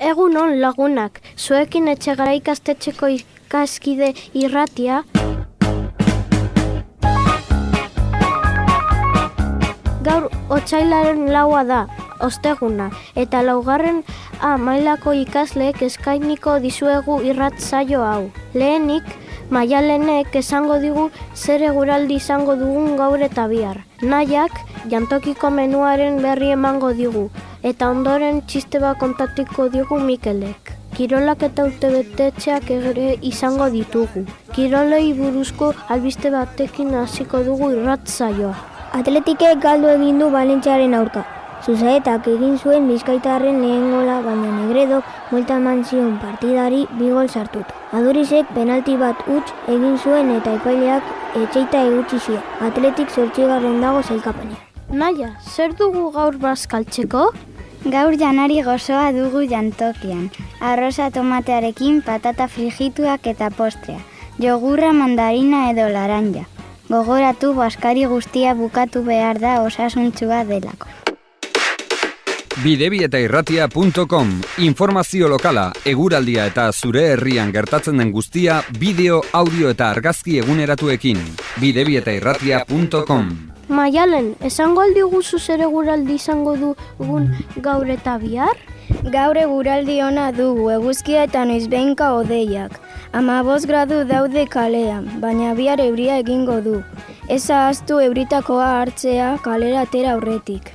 Egunon lagunak, zuekin Etxegara ikastetxeko ikaskide irratia. Gaur otsailaren 4 da, osteguna, eta 4. mailako ikasleek eskainiko dizuegu irrat saio hau. Lehenik, Maialenek esango digu zer eguraldi izango dugun gaur eta bihar. Nahiak jantokiko menuaren berri emango digu, eta ondoren txiste bat kontatuko digu Mikelek. Kirolak eta urtebetetxeak ere izango ditugu. Kirolei buruzko albiste batekin hasiko dugu irrat saioa. Atletikek galdu egin du Valentziaren aurka. Zuzaetak egin zuen Bizkaitarren lehen gola, baina Negredok buelta eman zion partidari 2 gol sartuta. Adurizek penalti bat huts egin zuen eta epaileak etxeita egutzi zion. Atletik 8. dago sailkapenean. Naia, zer dugu gaur bazkaltzeko? Gaur janari gozoa dugu jantokian. Arroza tomatearekin, patata frigituak eta postrea. Jogurra, mandarina edo laranja. Gogoratu baskari guztia bukatu behar da osasuntsua delako. Bidebietairratia.com. Informazio lokala, eguraldia eta zure herrian gertatzen den guztia bideo, audio eta argazki eguneratuekin. Bidebietairratia.com. Maialen, esango aldiguzu zer eguraldi izango dugun gaur eta bihar? Gaur eguraldi ona dugu, eguzkia eta noizbehinka hodeiak. 15 gradu daude kalean, baina bihar euria egingo du. Ez ahaztu euritakoa hartzea kalera atera aurretik.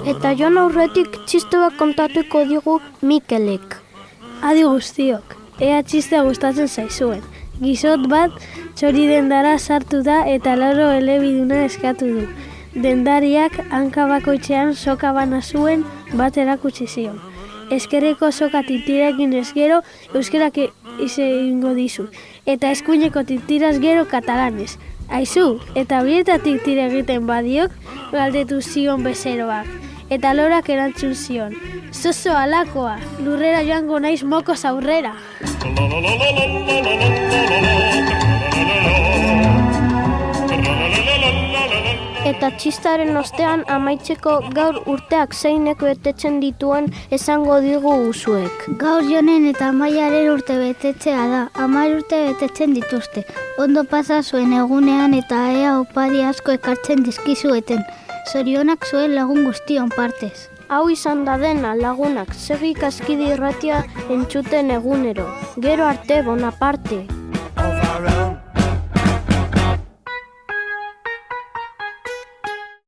Eta jon aurretik txiste bat kontatuko digu Mikelek. Adi guztiok, ea txistea gustatzen zaizuen. Gizot bat txori dendara sartu da eta laro elebiduna eskatu du. Dendariak hanka bakoitzean soka bana zuen bat erakutsi zion. Eskerreko soka titirekin ez gero euskerak egingo dizu. Eta eskuineko titiraz gero katalanez. Aizu, eta bietatik tire egiten badiok galdetu zion bezeroak. Eta lorak erantzun zion. Zozo alakoa, lurrera joango naiz mokoz aurrera. Eta txistaren ostean amaitzeko gaur urteak zeineko betetzen dituen esango digu usuek. Gaur Jonen eta Maiaren urte betetzea da, 10 urte betetzen dituzte. Ondo pasa zuen egunean eta ea opari asko ekartzen dizkizueten. Zorionak zuen lagun guztion partez. Hau izan da dena lagunak, segi ikaskide irratia entzuten egunero. Gero arte, Bonaparte.